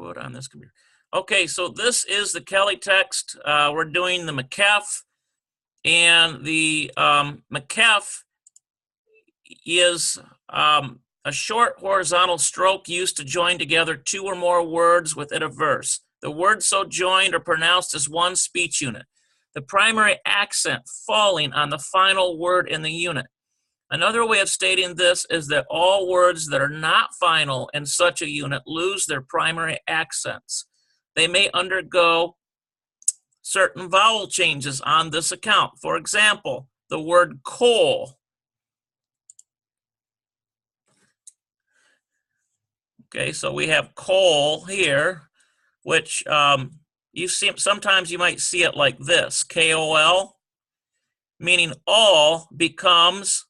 quote on this computer. Okay, so this is the Kelly text. We're doing the maqqef, and the maqqef is a short horizontal stroke used to join together two or more words within a verse. The words so joined are pronounced as one speech unit, the primary accent falling on the final word in the unit. Another way of stating this is that all words that are not final in such a unit lose their primary accents. They may undergo certain vowel changes on this account. For example, the word coal. Okay, so we have coal here, which sometimes you might see it like this, K-O-L, meaning all becomes,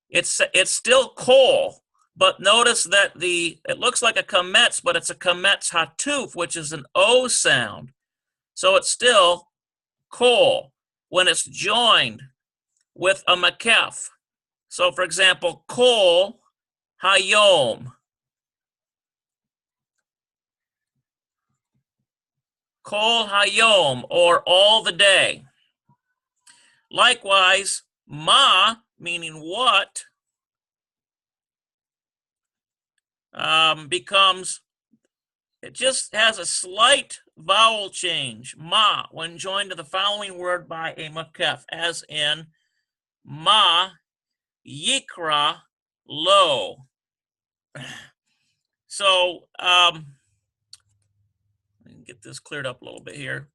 it's still coal, but notice that it looks like a kametz, but it's a kametz hatuf, which is an O sound. So it's still coal when it's joined with a maqqef. So for example, kol hayom. Kol hayom, or all the day. Likewise, ma, meaning what, becomes, it just has a slight vowel change, ma, when joined to the following word by a maqqef, as in ma yikra lo. So, let me get this cleared up a little bit here.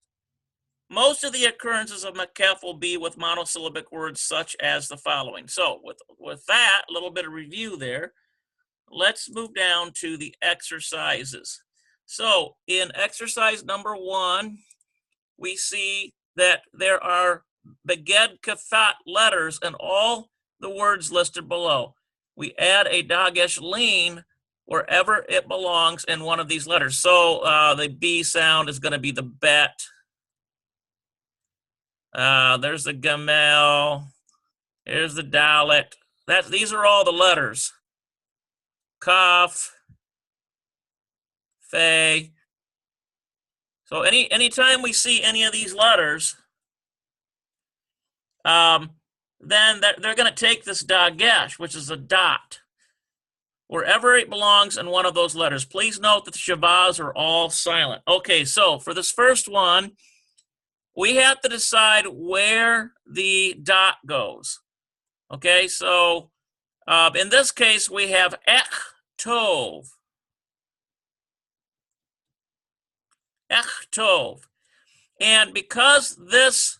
Most of the occurrences of maqqef will be with monosyllabic words such as the following. So with that, a little bit of review there, let's move down to the exercises. So in exercise number 1, we see that there are beged kafat letters in all the words listed below. We add a dagesh lean wherever it belongs in one of these letters. So the B sound is going to be the bet. There's the gamel. Here's the dalet. These are all the letters. Kaf, fe. So anytime we see any of these letters, then they're going to take this dagesh, which is a dot, wherever it belongs in one of those letters. Please note that the shabaz are all silent. Okay, so for this first one, we have to decide where the dot goes. Okay, so in this case, we have ech tov. Ech tov. And because this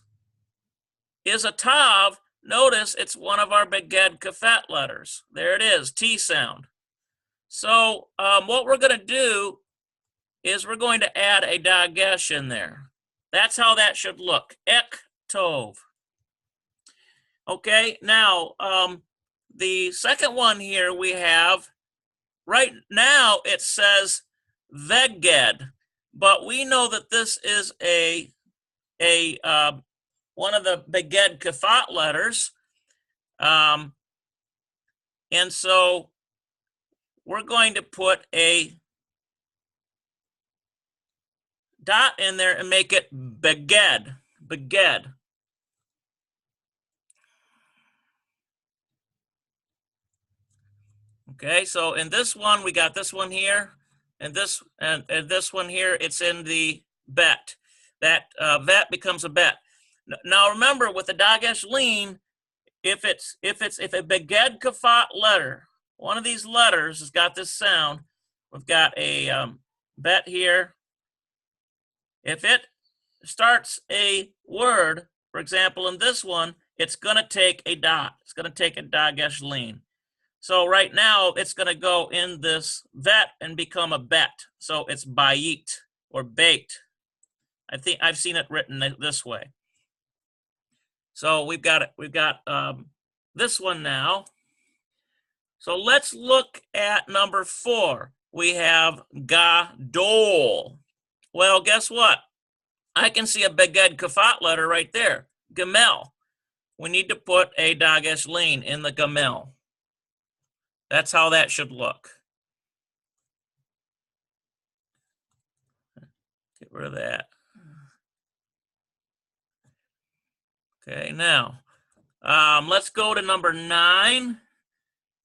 is a tav, notice it's one of our beged kafat letters. There it is, T sound. So what we're going to do is we're going to add a dagesh in there. That's how that should look. Ek tov. Okay, now the second one here we have, right now it says veged, but we know that this is one of the beged kafat letters, and so we're going to put a dot in there and make it beged. Beged. Okay, so in this one, we got this one here, and this one here, it's in the bet. That vet becomes a bet. Now remember, with the dagesh lean, if a beged kafat letter, one of these letters has got this sound, we've got a bet here. If it starts a word, for example, in this one, it's going to take a dot. It's going to take a dagesh lean. So right now, it's going to go in this vet and become a bet. So it's bayit or bait. I think I've seen it written this way. So we've got this one now. So let's look at number 4. We have gadol. Well, guess what? I can see a beged kafat letter right there, gamel. We need to put a dagesh lean in the gamel. That's how that should look. Get rid of that. Okay, now let's go to number 9,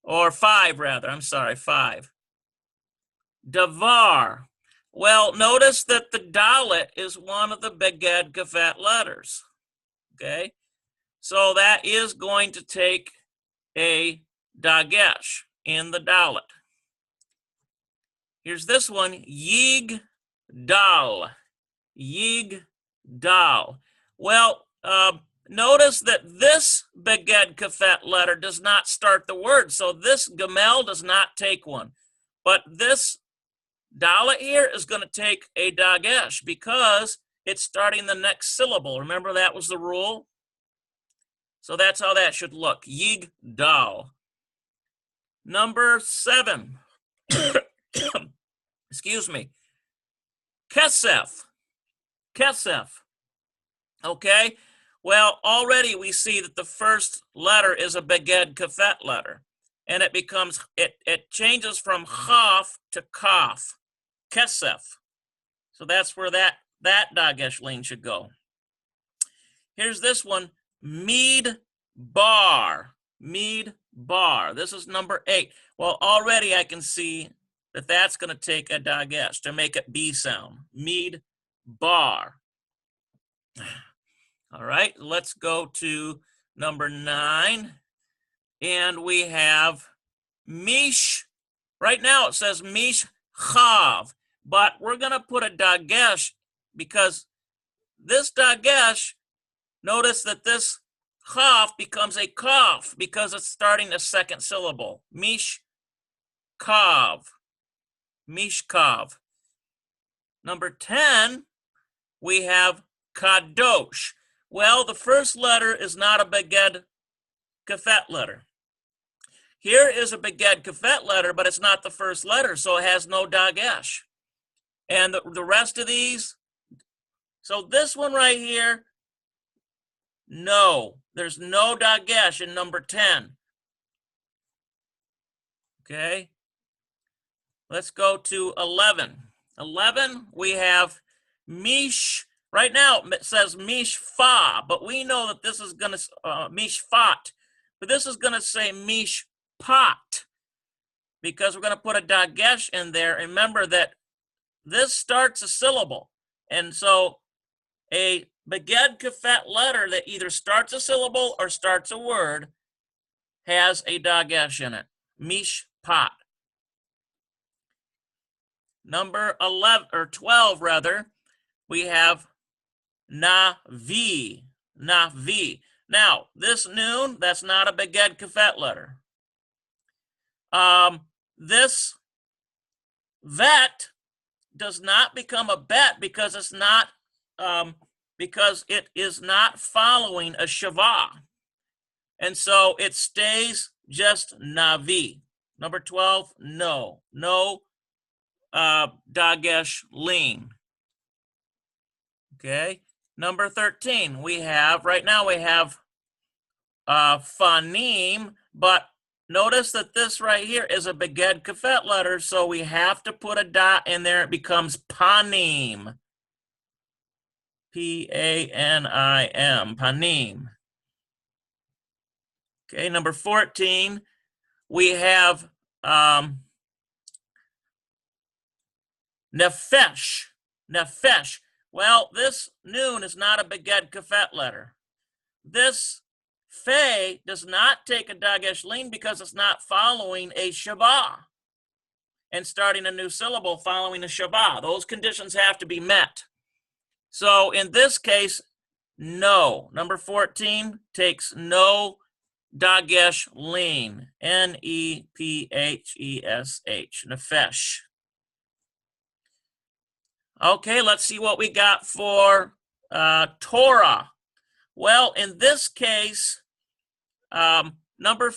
or 5 rather. I'm sorry, 5. Davar. Well, notice that the dalet is one of the beged kafet letters. Okay, so that is going to take a dagesh in the dalet. Here's this one, yig dal. Yig dal. Well, notice that this beged kafet letter does not start the word, so this gamel does not take one. But this dalet here is going to take a dagesh because it's starting the next syllable. Remember that was the rule? So that's how that should look. Yig dal. Number 7. Excuse me. Kesef. Kesef. Okay. Well, already we see that the first letter is a beged kafet letter, and it becomes it changes from chaf to kaf. Kesef. So that's where that dagesh lane should go. Here's this one, mid bar. Mid bar. This is number 8. Well, already I can see that that's going to take a dagesh to make it B sound. Mid bar. All right, let's go to number 9. And we have mish. Right now it says mish chav, but we're going to put a dagesh because this dagesh, notice that this chav becomes a kaf because it's starting the second syllable. Mish kav. Mish kav. Number 10, we have kadosh. Well, the first letter is not a beged kafet letter. Here is a beged kafet letter, but it's not the first letter, so it has no dagesh. And the rest of these, so this one right here, no, there's no dagesh in number 10. Okay, let's go to 11. 11, we have mish. Right now it says mish fa, but we know that this is going to mish fat, but this is going to say mish pot because we're going to put a dagesh in there. Remember that this starts a syllable, and so a beged kafet letter that either starts a syllable or starts a word has a dagesh in it. Mish pot. Number 11 or 12 rather, we have navi. Navi. Now, this noon, that's not a beged kafet letter. This vet does not become a bet because it's not because it is not following a shavah, and so it stays just navi. Number 12, no dagesh lean. Okay. Number 13, we have right now we have fanim, but notice that this right here is a beged kafet letter, so we have to put a dot in there. It becomes panim. P-A-N-I-M, panim. Okay, number 14, we have nefesh. Nefesh. Well, this noon is not a beged kafet letter. This fe does not take a dagesh lean because it's not following a shabbat and starting a new syllable following a shabbat. Those conditions have to be met. So in this case, no. Number 14 takes no dagesh lean. N-E-P-H-E-S-H. Nefesh. Okay, let's see what we got for Torah. Well, in this case, number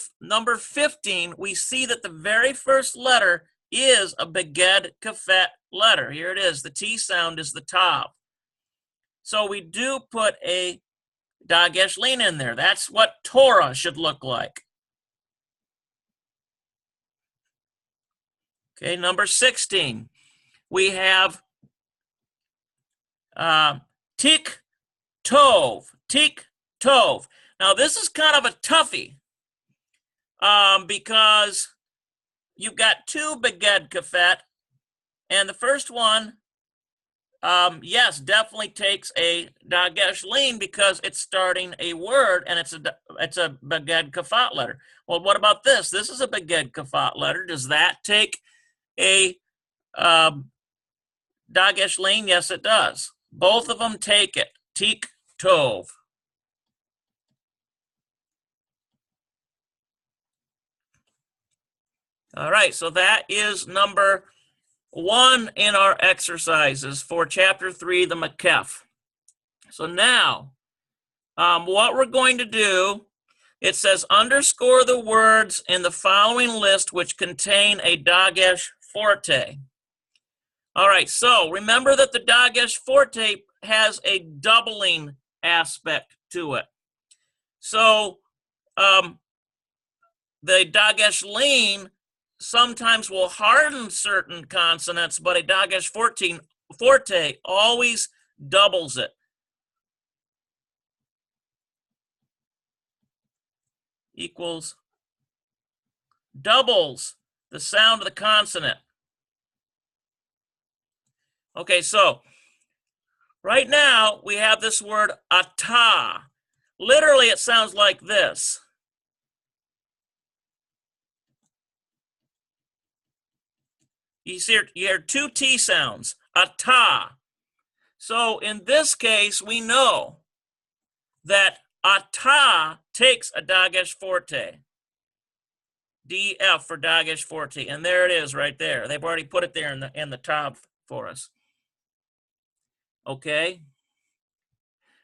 15, we see that the very first letter is a beged kafet letter. Here it is. The T sound is the tav. So we do put a dagesh lean in there. That's what Torah should look like. Okay, number 16, we have Tik tov. Tik tov. Now, this is kind of a toughie because you've got two beged kafet, and the first one, yes, definitely takes a dagesh lean because it's starting a word and it's a beged kafat letter. Well, what about this? This is a beged kafat letter. Does that take a dagesh lean? Yes, it does. Both of them take it. Tik tov. All right, so that is number 1 in our exercises for chapter 3, the maqqef. So now, what we're going to do, it says underscore the words in the following list which contain a dagesh forte. All right, so remember that the dagesh forte has a doubling aspect to it. So the dagesh lean sometimes will harden certain consonants, but a dagesh forte always doubles it. Equals doubles the sound of the consonant. Okay, so right now we have this word ata. Literally, it sounds like this. You hear two T sounds, ata. So in this case, we know that ata takes a dagesh forte. DF for dagesh forte, and there it is right there. They've already put it there in the tab for us. Okay.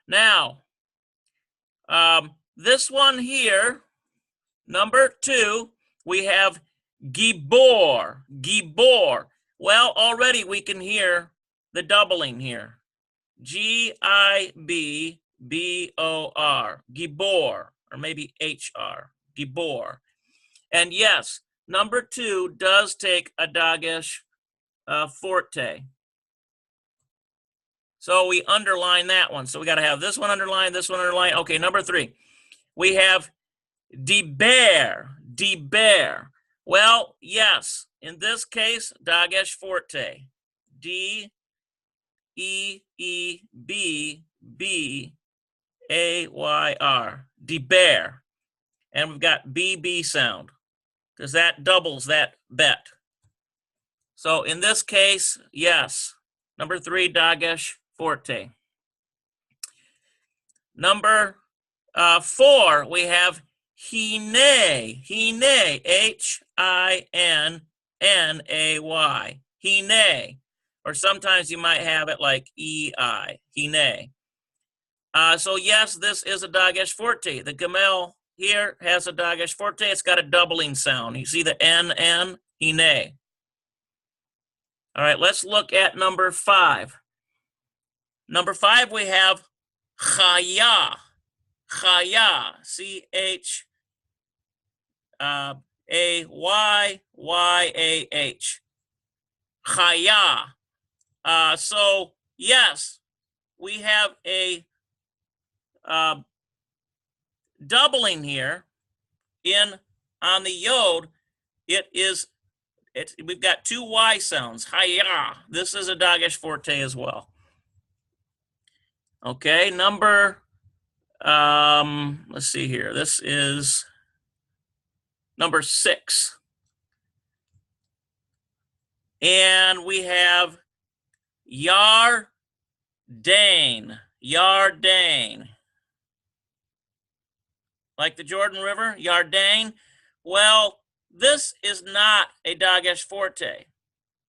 Now, this one here, number 2, we have gibor. Gibor. Well, already we can hear the doubling here. G-I-B-B-O-R. Gibor, or maybe H-R. Gibor. And yes, number 2 does take a dagesh forte. So we underline that one. So we got to have this one underlined, this one underlined. Okay, number 3. We have deber. Deber. Well, yes, in this case, dagesh forte. D-E-E-B-B-A-Y-R. Deber. And we've got BB sound, because that doubles that bet. So in this case, yes, number 3, dagesh forte. Number 4, we have hine. Hine, H-I-N-N-A-Y. Hine. Or sometimes you might have it like E-I. Hine. So yes, this is a dagesh forte. The gamel here has a dagesh forte. It's got a doubling sound. You see the N-N, hine. All right, let's look at number 5. Number 5, we have chaya. Chaya, C-H-A-Y-Y-A-H. Chaya. So yes, we have a doubling here on the yod. We've got 2 Y sounds. Chaya. This is a dagesh forte as well. Okay, number, let's see here. This is number 6. And we have Yardane. Yardane. Like the Jordan River, Yardane. Well, this is not a dagesh forte.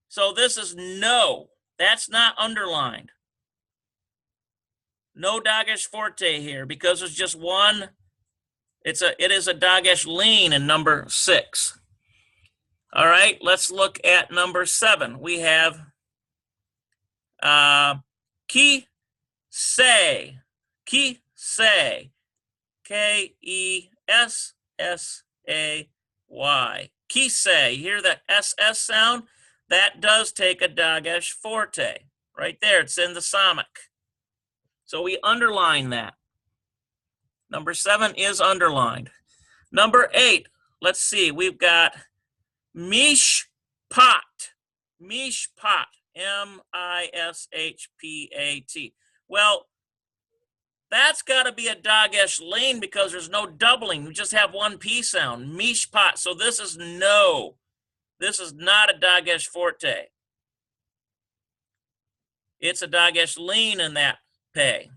So this is no. That's not underlined. No dagesh forte here because it's just one. It is a dagesh lean in number 6. All right, let's look at number 7. We have ki say. Ki say. K-E-S-S-A-Y. Ki say. You hear the SS sound? That does take a dagesh forte. Right there, it's in the samach. So we underline that. Number 7 is underlined. Number 8, let's see, we've got mishpat. Mishpat. M-I-S-H-P-A-T. Well, that's got to be a dagesh lean because there's no doubling. We just have one P sound. Mishpat. So this is no. This is not a dagesh forte. It's a dagesh lean in that pay.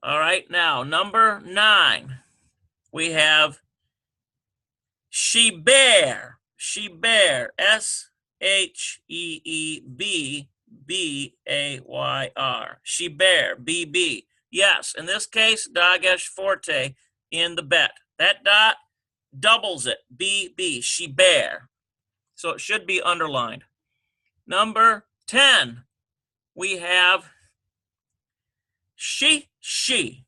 All right, now number 9, we have sheber. Sheber, S-H-E-E-B-B-A-Y-R. Sheber, B-B. Yes, in this case, dagesh forte in the bet. That dot doubles it, B-B, sheber. So it should be underlined. Number 10, we have she. She,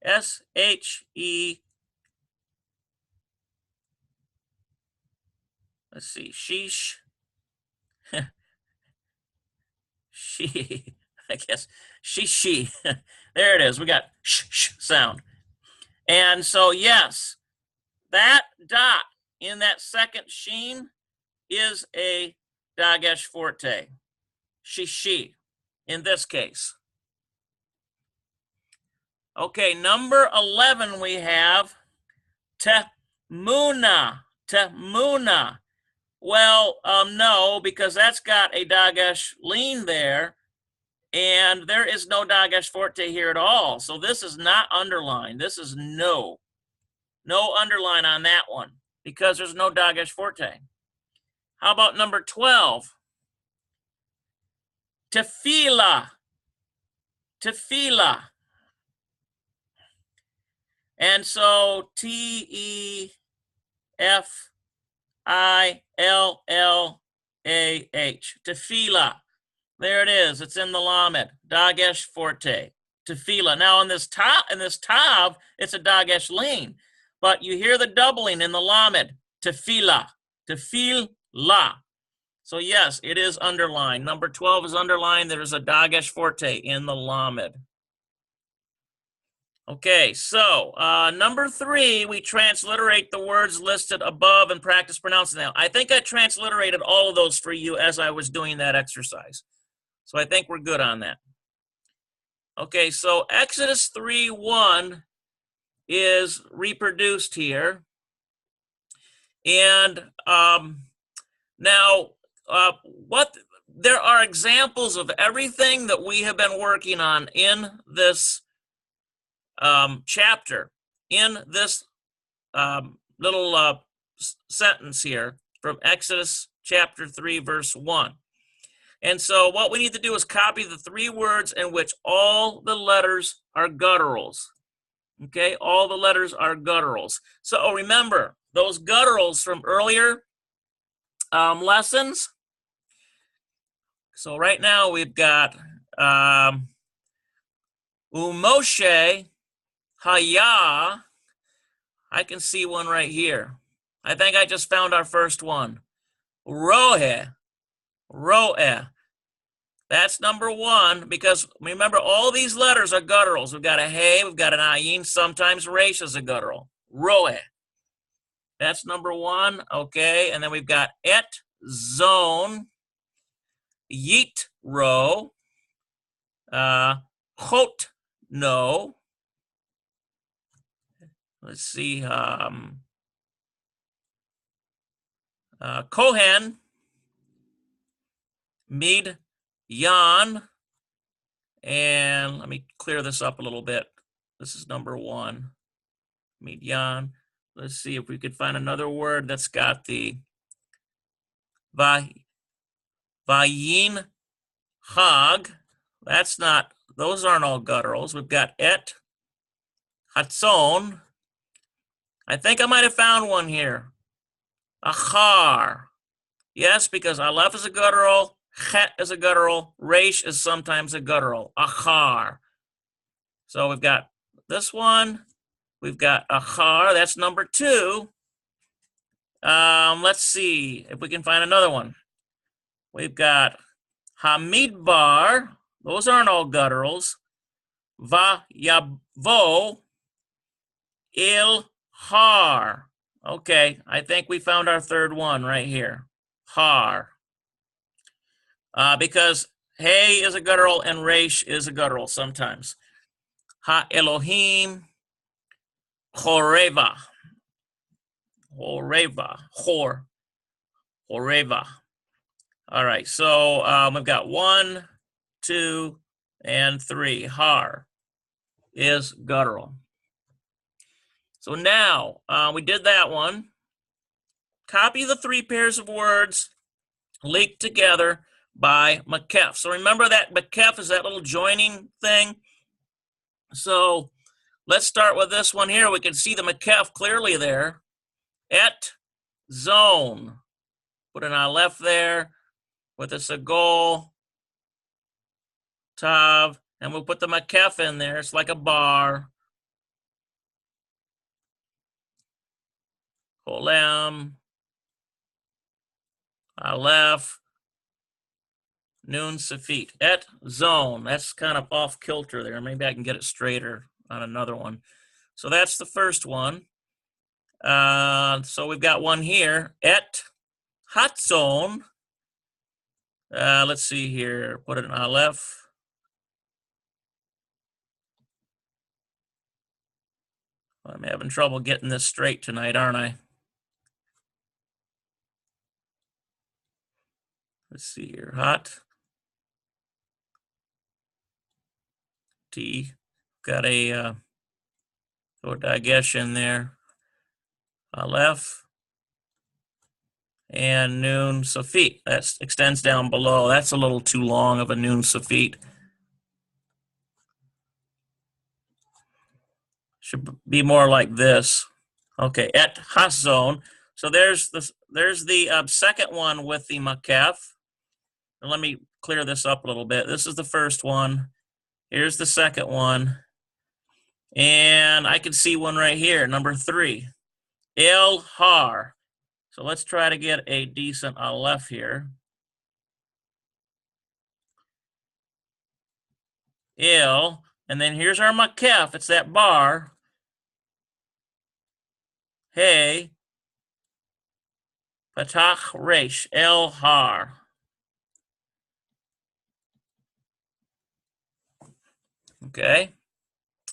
S-H-E, let's see, sheesh, she, I guess, she. There it is, we got sh sound. And so, yes, that dot in that second sheen is a dagesh forte, she, in this case. Okay, number 11, we have temuna. Temuna. Well, no, because that's got a dagesh lean there, and there is no dagesh forte here at all. So this is not underlined. This is no. No underline on that one because there's no dagesh forte. How about number 12? Tefillah. Tefillah. And so T-E-F-I-L-L-A-H, tefillah. There it is. It's in the lamed, dagesh forte, tefillah. Now in this tav, it's a dagesh lean, but you hear the doubling in the lamed, tefillah, tefillah. So yes, it is underlined. Number 12 is underlined. There is a dagesh forte in the lamed. Okay, so number 3, we transliterate the words listed above and practice pronouncing them. I think I transliterated all of those for you as I was doing that exercise. So I think we're good on that. Okay, so Exodus 3:1 is reproduced here. And now, there are examples of everything that we have been working on in this chapter, in this little sentence here from Exodus chapter 3, verse 1. And so what we need to do is copy the 3 words in which all the letters are gutturals. Okay, all the letters are gutturals. So remember those gutturals from earlier lessons. So right now we've got Umoshe Haya. I can see one right here. I think I just found our first one. Rohe. Roeh. That's number 1 because remember all these letters are gutturals. We've got a hey, we've got an ayin, sometimes resh is a guttural. Roeh. That's number 1. Okay, and then we've got et zone, yit ro, chot no. Let's see, Kohen, Mid, Yan, and let me clear this up a little bit. This is number 1, Mid, Yan. Let's see if we could find another word that's got the Vayin Hag. That's not, those aren't all gutturals. We've got et, Hatzon. I think I might have found one here. Achar. Yes, because Aleph is a guttural, Chet is a guttural, Resh is sometimes a guttural. Achar. So we've got this one. We've got Achar. That's number 2. Let's see if we can find another one. We've got Hamidbar, those aren't all gutturals. Vayavo il har. Okay, I think we found our third one right here. Har. Because hey is a guttural and resh is a guttural sometimes. Ha Elohim Horeva. Horeva. Horeva. All right, so we've got 1, 2, and 3. Har is guttural. So now we did that one. Copy the 3 pairs of words linked together by maqqef. So remember that maqqef is that little joining thing. So let's start with this one here. We can see the maqqef clearly there. Et zone. Put an aleph there with a sagol, tav, and we'll put the maqqef in there. It's like a bar. Holem, aleph, nun safit. Et zone. That's kind of off kilter there. Maybe I can get it straighter on another one. So that's the first one. So we've got one here. Et hatzon. Let's see here. Put it in aleph. I'm having trouble getting this straight tonight, aren't I? Let's see here. Hot. T. Got a dagesh in there. Aleph. And nun safit. That extends down below. That's a little too long of a nun safit. Should be more like this. Okay, et hatzon. So there's the second one with the maqqef. And let me clear this up a little bit. This is the first one. Here's the second one. And I can see one right here, number 3. El har. So let's try to get a decent aleph here. El. And then here's our maqqef. It's that bar. Hey. Patach resh. El har. Okay.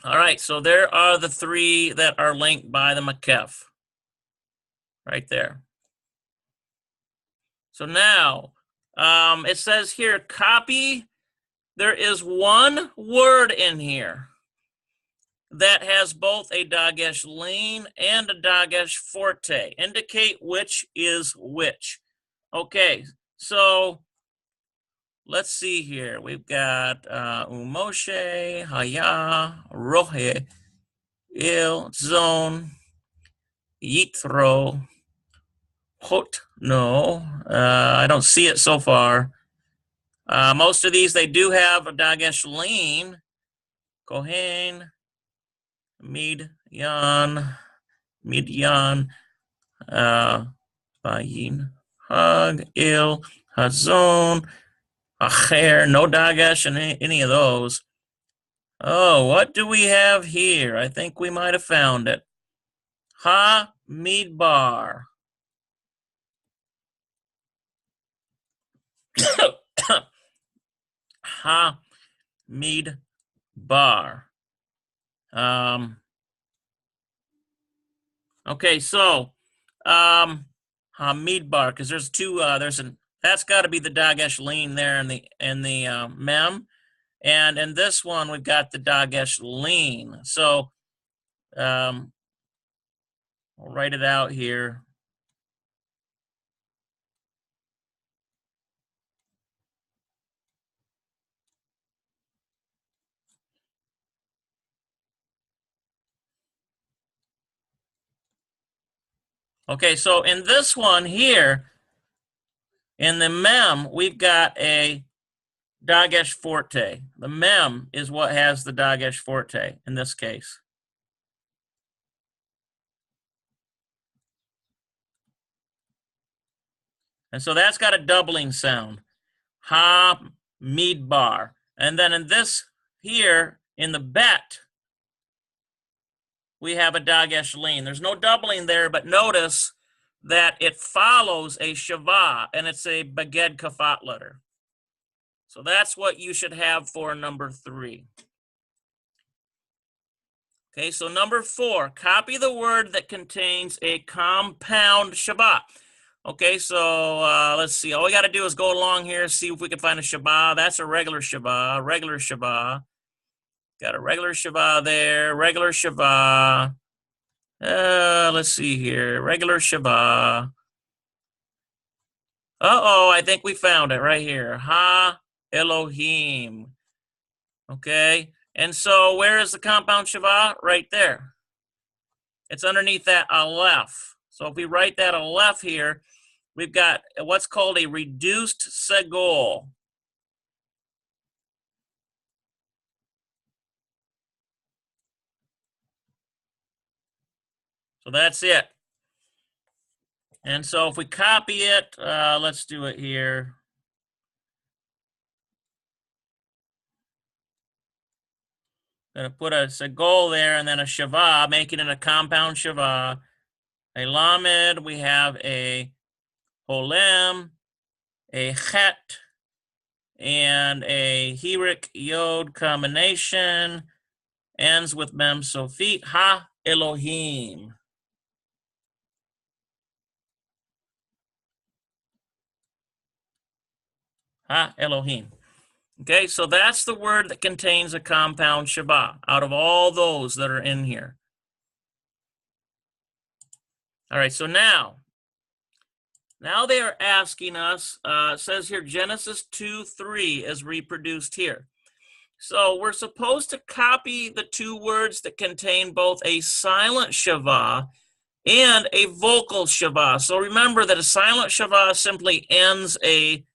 All right, so there are the 3 that are linked by the maqqef. Right there. So now, it says here, copy. There is one word in here that has both a dagesh lean and a dagesh forte. Indicate which is which. Okay, so let's see here. We've got Umoshe, Haya, Rohe, Il, Zone, Yitro, Hot. No, I don't see it so far. Most of these, they do have a dagesh lean. Kohen, Midyan, Bayin, Hag, Il, Hazon, Acher, no dagesh in any of those. Oh, what do we have here? I think we might have found it. Ha Midbar. Ha Midbar. Okay, so Hamidbar, because there's 2. That's got to be the dagesh lean there in the mem, and in this one we've got the dagesh lean. So I'll write it out here. Okay, so in this one here, in the mem, we've got a dagesh forte. The mem is what has the dagesh forte in this case. And so that's got a doubling sound. ha midbar. And then in this here, in the bet, we have a dagesh lean. There's no doubling there, but notice that it follows a shavah, and it's a baged kafat letter. So that's what you should have for number 3. Okay, so number 4, copy the word that contains a compound Shabbat. Okay, so let's see. All we got to do is go along here, see if we can find a Shabbat. That's a regular Shabbat, regular Shabbat. Got a regular Shabbat there, regular Shabbat. Let's see here, regular Shabbat. Uh-oh, I think we found it right here. Ha Elohim. Okay. And so where is the compound Shavah? Right there. It's underneath that aleph. So if we write that aleph here, we've got what's called a reduced segol. So that's it. And so if we copy it, let's do it here. Gonna put a segol there and then a Shavah, making it a compound Shavah. A lamed, we have a holem, a chet, and a hirik yod combination. Ends with mem sofit, ha Elohim. Ha Elohim. Okay, so that's the word that contains a compound Shabbat out of all those that are in here. All right, so now they are asking us, it says here Genesis 2:3 is reproduced here. So we're supposed to copy the 2 words that contain both a silent Shavah and a vocal Shavah. So remember that a silent Shavah simply ends a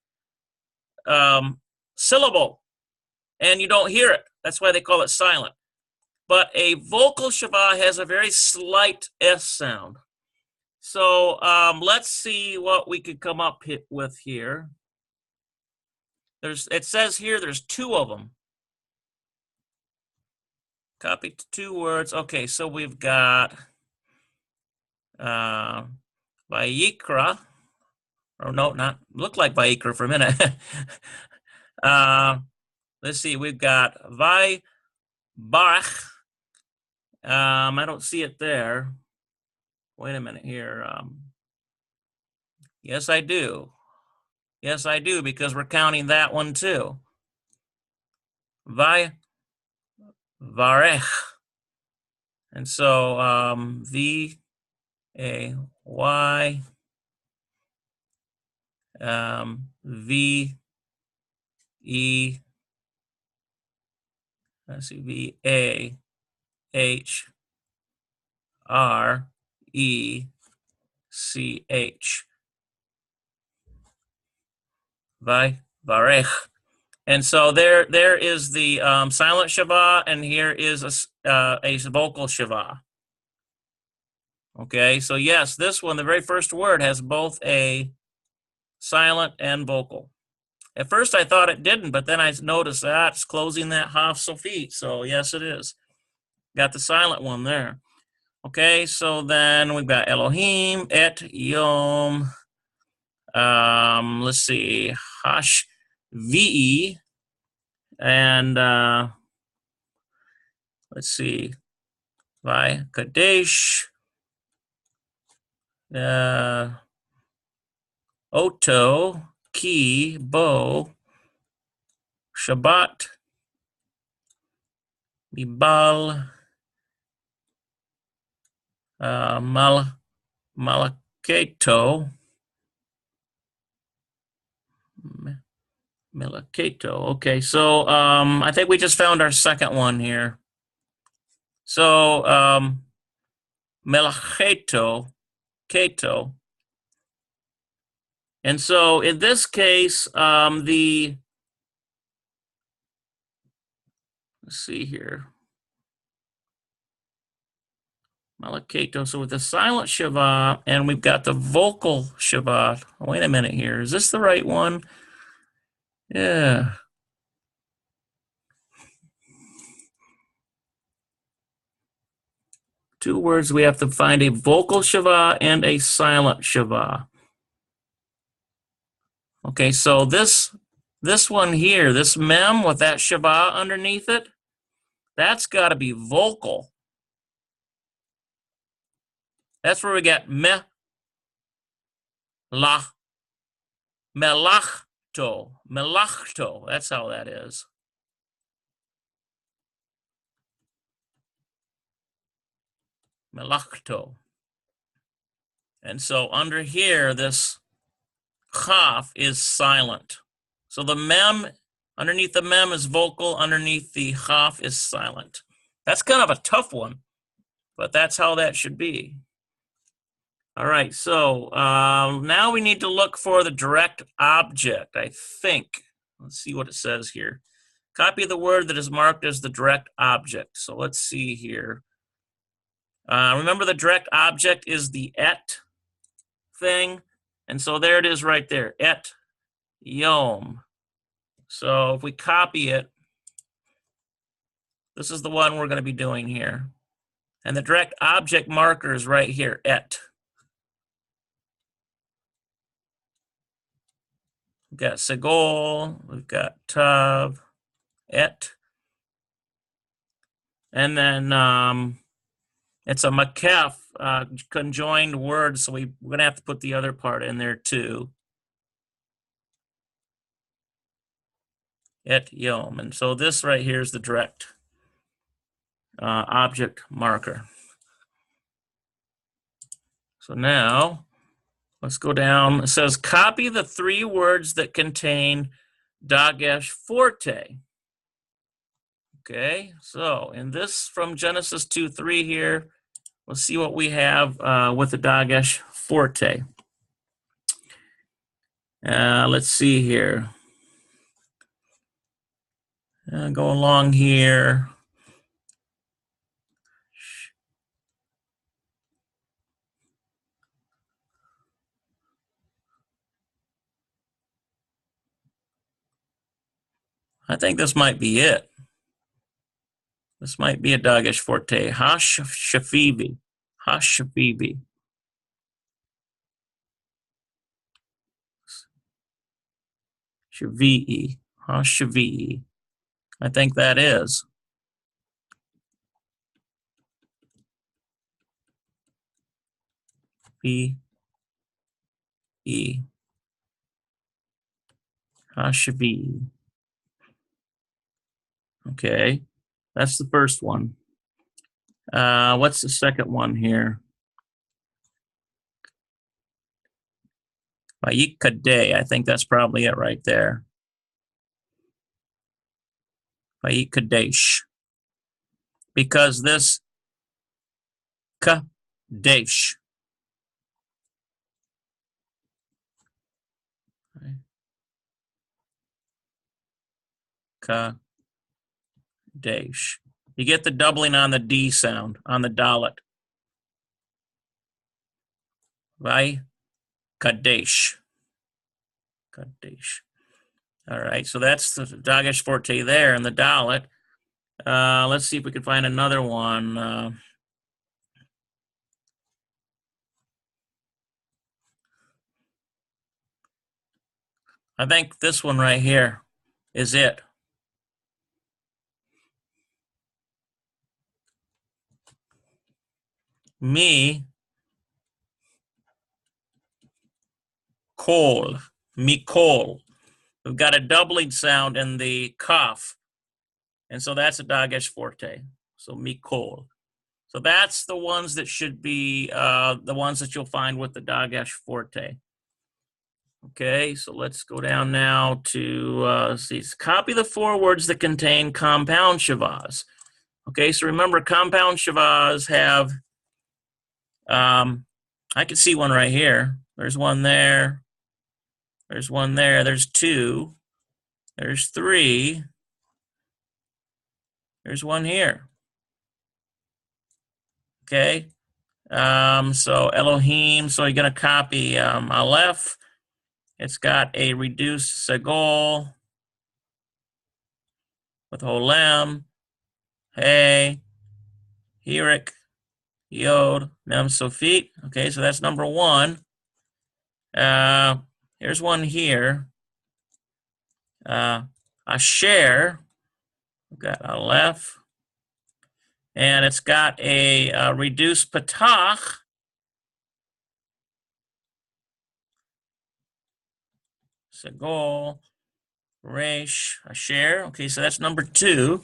syllable, and you don't hear it. That's why they call it silent. But a vocal Shavah has a very slight S sound. So let's see what we could come up with here. It says here there's 2 of them. Copy 2 words. Okay, so we've got Vayikra. Oh, no, not look like Vayikra for a minute. Let's see, we've got Vaybarach. I don't see it there. Wait a minute here. Yes, I do. Yes, I do, because we're counting that one too. Vayvarech. And so V-A-Y V-E, let's see, V-A-H-R-E-C-H. Varech. And so there is the silent Shavah, and here is a vocal Shavah. Okay, so yes, this one, the very first word, has both a silent and vocal. At first I thought it didn't, but then I noticed that it's closing that half sofit. So yes, it is. Got the silent one there. Okay, so then we've got Elohim, et yom. Let's see, hash ve, and let's see, by kadesh, oto, ki, bo, Shabbat, mibal, malaketo. Milaketo. Okay, so I think we just found our second one here. So Melacheto, Keto. And so in this case, let's see here. Malaketo. So with the silent Shabbat, and we've got the vocal Shabbat. Wait a minute here. Is this the right one? Yeah. Two words, we have to find a vocal Shabbat and a silent Shabbat. Okay, so this one here, this mem with that Shabbat underneath it, that's got to be vocal. That's where we get me, la, melachto, melachto. That's how that is. Melachto. And so under here, this chaf is silent. So the mem, underneath the mem is vocal, underneath the chaf is silent. That's kind of a tough one, but that's how that should be. All right, so now we need to look for the direct object, I think. Let's see what it says here. Copy the word that is marked as the direct object. So let's see here. Remember, the direct object is the et thing. And so there it is right there, et yom. So if we copy it, this is the one we're going to be doing here. And the direct object marker is right here, et. We've got segol, we've got tav, et. And then it's a maqqef, conjoined word, so we're going to have to put the other part in there too. Et yom. And so this right here is the direct object marker. So now let's go down. It says copy the three words that contain dagesh forte. Okay, so in this from Genesis 2:3 here, let's see what we have with the dagesh forte. Let's see here. Go along here. I think this might be it. This might be a dagesh forte. Hashafibi. Hashafibi. Shavi'i. Hashavi'i. I think that is. B-E. Hashavi'i. Okay, that's the first one. What's the second one here? Vayikadeh. I think that's probably it right there. Vayikadesh. Because this kadesh. Kadesh. You get the doubling on the D sound, on the dalet. Vayikadesh. Kadesh. All right, so that's the dagesh forte there in the dalet. Let's see if we can find another one. I think this one right here is it. Me, kol, mikol. We've got a doubling sound in the kaf, and so that's a dagesh forte. So mikol. So that's the ones that should be the ones that you'll find with the dagesh forte. Okay, so let's go down now to see. Copy the four words that contain compound shavas. Okay, so remember, compound shavas have. I can see one right here. There's one there. There's one there. There's two. There's three. There's one here. Okay. So Elohim. So you're going to copy Aleph. It's got a reduced segol. with Holem, Hey, Hirik, Yod, Mem, Sofit. Okay, so that's number 1. Here's one here. Asher. We've got Aleph. And it's got a reduced patach. Segol, Resh, Asher. Okay, so that's number 2.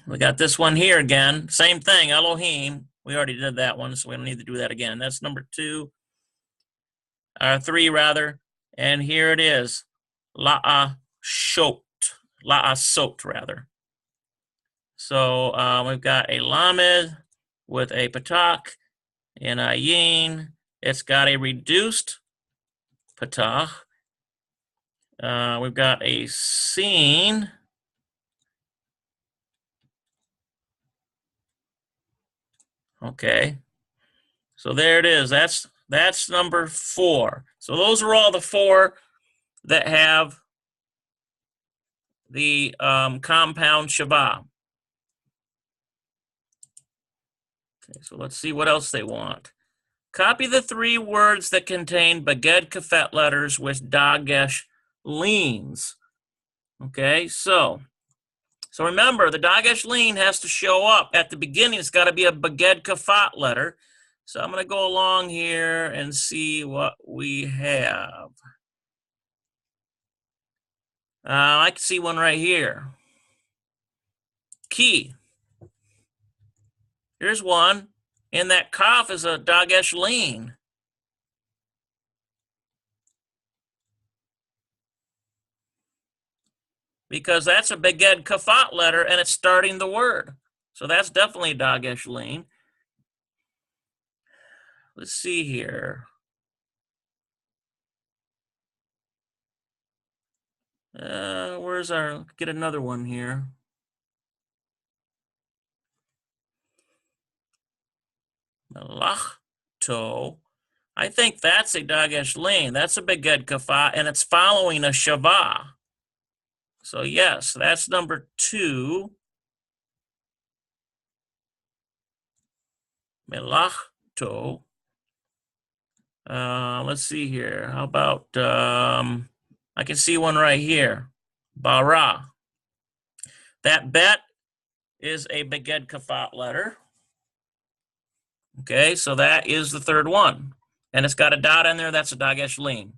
We got this one here again. Same thing, Elohim. We already did that one, so we don't need to do that again. That's number 2. 3 rather. And here it is. La'ashot. La'asot rather. So we've got a lamed with a patach and a yin. It's got a reduced patach. We've got a sin. Okay. So there it is. That's number 4. So those are all the 4 that have the compound Shabbat. Okay, so let's see what else they want. Copy the 3 words that contain Beged Kafet letters with Dagesh leans. Okay, so remember, the Dagesh lean has to show up at the beginning. It's got to be a Beged Kafat letter. So I'm going to go along here and see what we have. I can see one right here. Key. Here's one. And that kaf is a Dagesh lean. Because that's a Beged Kafat letter and it's starting the word. So that's definitely a Dagesh lean. Let's see here. Where's our, get another one here. Melachto. I think that's a Dagesh lean. That's a Beged Kafat and it's following a Shavah. So yes, that's number 2. Melachto. Let's see here. How about, I can see one right here. Bara. That bet is a Beged Kafat letter. Okay, so that is the 3rd one. And it's got a dot in there. That's a Dagesh lean.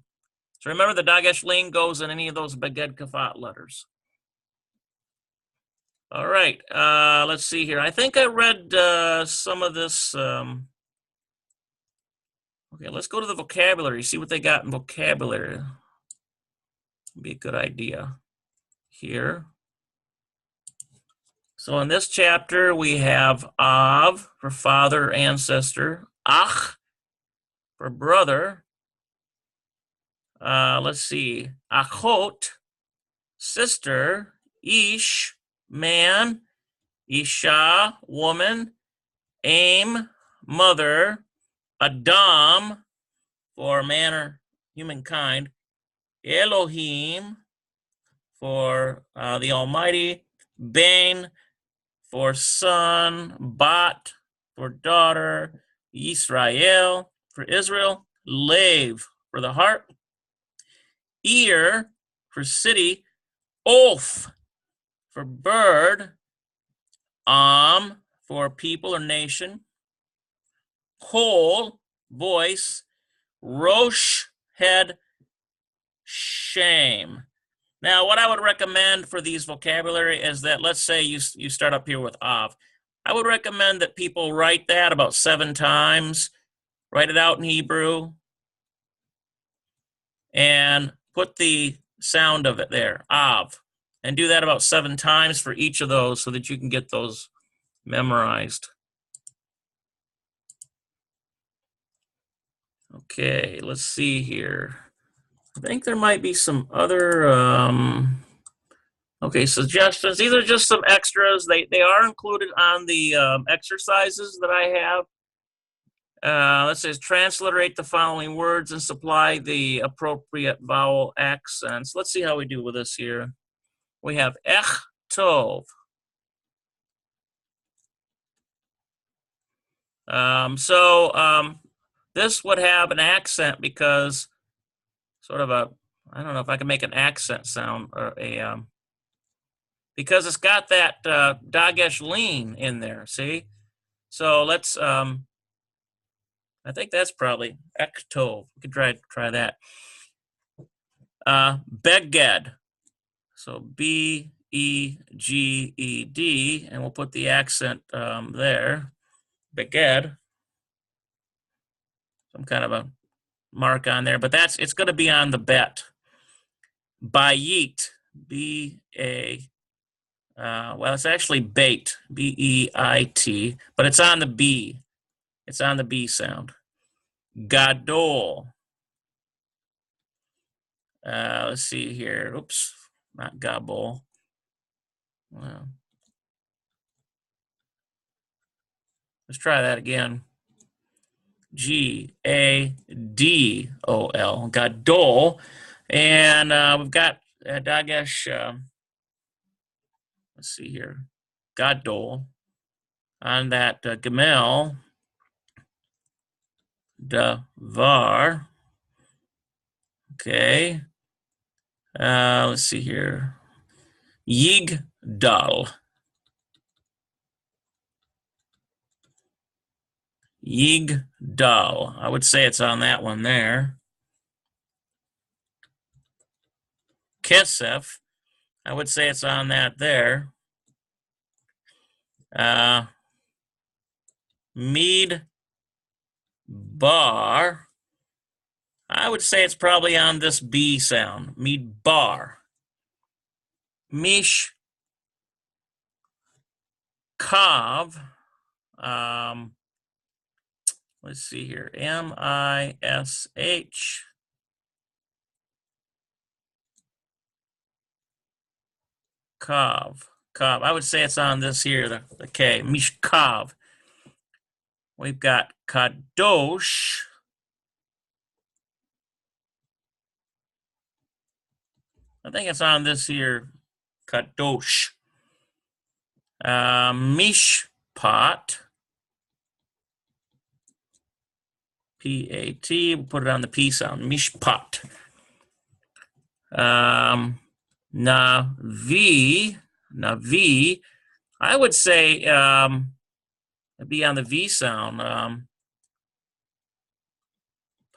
So remember, the Dagesh lean goes in any of those Beged Kafat letters. All right, let's see here. I think I read some of this. Okay, let's go to the vocabulary, see what they got in vocabulary. Be a good idea here. So in this chapter, we have Av for father, ancestor, Ach for brother. Let's see, Achot, sister, Ish, man, Isha, woman, Aim, mother, Adam for man or humankind, Elohim for the Almighty, Bain for son, Bat for daughter, Israel for Israel, Lev for the heart, ear for city, Oaf for bird, for people or nation, Kol, voice, Rosh, head, shame. Now, what I would recommend for these vocabulary is that, let's say you start up here with Av. I would recommend that people write that about 7 times, write it out in Hebrew, and put the sound of it there, Av, and do that about 7 times for each of those so that you can get those memorized. Okay, let's see here. I think there might be some other okay, suggestions. These are just some extras. They are included on the exercises that I have. Let's say transliterate the following words and supply the appropriate vowel accents. Let's see how we do with this here. we have ech tov. This would have an accent because sort of a, I don't know if I can make an accent sound or because it's got that dagesh lean in there, see? So let's, I think that's probably ech tov. We could try that. Beged. So Beged, and we'll put the accent there. Beged. Some kind of a mark on there, but it's going to be on the bet. Bayit, well, it's actually bait, B-E-I-T, but it's on the B. It's on the B sound. Gadol. Let's see here. Oops, not gabol. Well, let's try that again. G-A-D-O-L, Gadol. And we've got dagesh, let's see here, Gadol on that Gemel, Davar. Okay. Let's see here. Yigdal. Yigdal. I would say it's on that one there. Kesef. I would say it's on that there. Mead bar. I would say it's probably on this B sound. Mead bar. Mish kav. Let's see here. M-I-S-H. Kav. Kav. I would say it's on this here, the K. Mishkav. We've got Kadosh. I think it's on this here, Kadosh. Mishpat. P-A-T. We'll put it on the P sound. Mishpat. Navi. Navi. I would say it'd be on the V sound.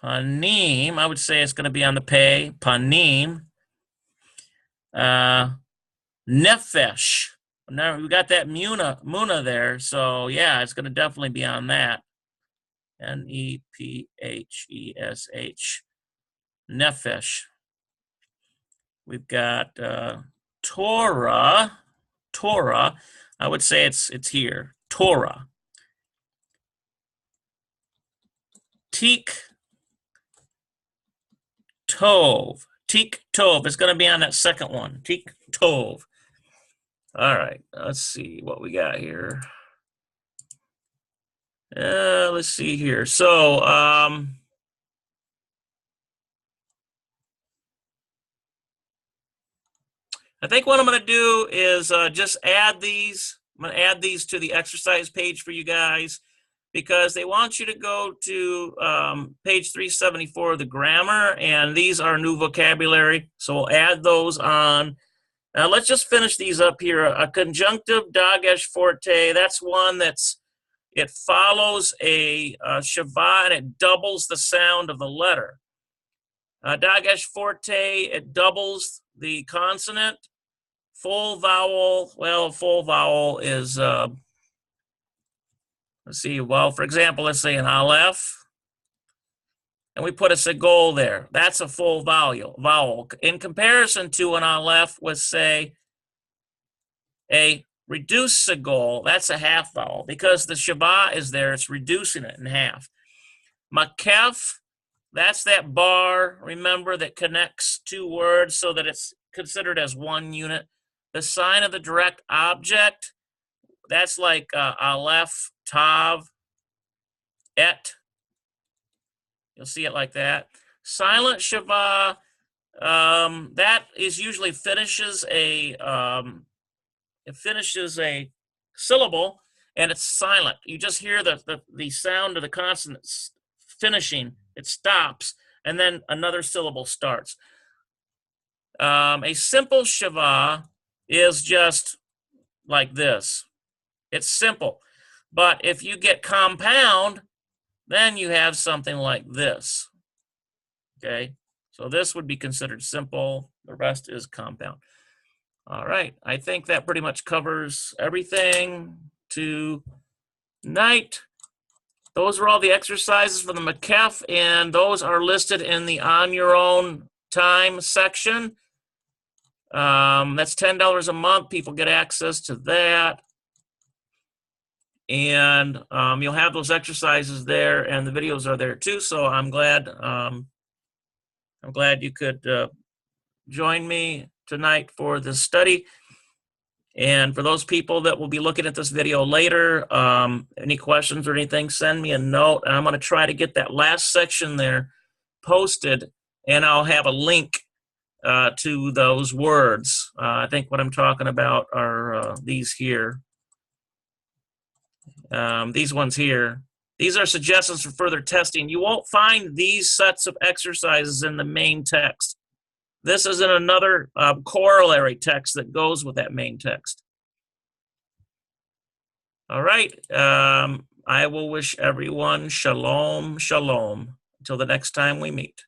Panim. I would say it's going to be on the Pei. Panim. Nefesh. Now we got that Muna there, so yeah, it's going to definitely be on that. N-E-P-H-E-S-H. Nefesh. We've got Torah. Torah. I would say it's here. Torah. Tik Tov. Tik Tov. It's going to be on that second one. Tik Tov. All right. Let's see what we got here. Let's see here. So, I think what I'm going to do is just add these. I'm going to add these to the exercise page for you guys because they want you to go to page 374 of the grammar, and these are new vocabulary. So we'll add those on. Now let's just finish these up here. A conjunctive dagesh forte, that's one it follows a Shabbat and it doubles the sound of the letter. Dagesh forte, it doubles the consonant. Full vowel, well, full vowel is, let's see, well, for example, let's say an aleph, and we put a segol there. That's a full vowel. In comparison to an aleph with, say, a reduced segol, that's a half vowel. Because the Shabbat is there, it's reducing it in half. Maqqef, that's that bar, remember, that connects two words so that it's considered as one unit. The sign of the direct object, that's like aleph, tav, et. You'll see it like that. Silent Shabbat, That is usually finishes a syllable, and it's silent. You just hear the sound of the consonants finishing. It stops, and then another syllable starts. A simple Shavah is just like this. It's simple. But if you get compound, then you have something like this. Okay, so this would be considered simple. The rest is compound. All right, I think that pretty much covers everything tonight. Those are all the exercises for the maqqef, and those are listed in the On Your Own Time section. That's $10 a month. People get access to that. And you'll have those exercises there, and the videos are there too. So I'm glad you could join me tonight for this study. And for those people that will be looking at this video later, any questions or anything, send me a note. And I'm going to try to get that last section there posted, and I'll have a link to those words. I think what I'm talking about are these here. These ones here. These are suggestions for further testing. You won't find these sets of exercises in the main text. This is in another corollary text that goes with that main text. All right. I will wish everyone shalom, shalom. Until the next time we meet.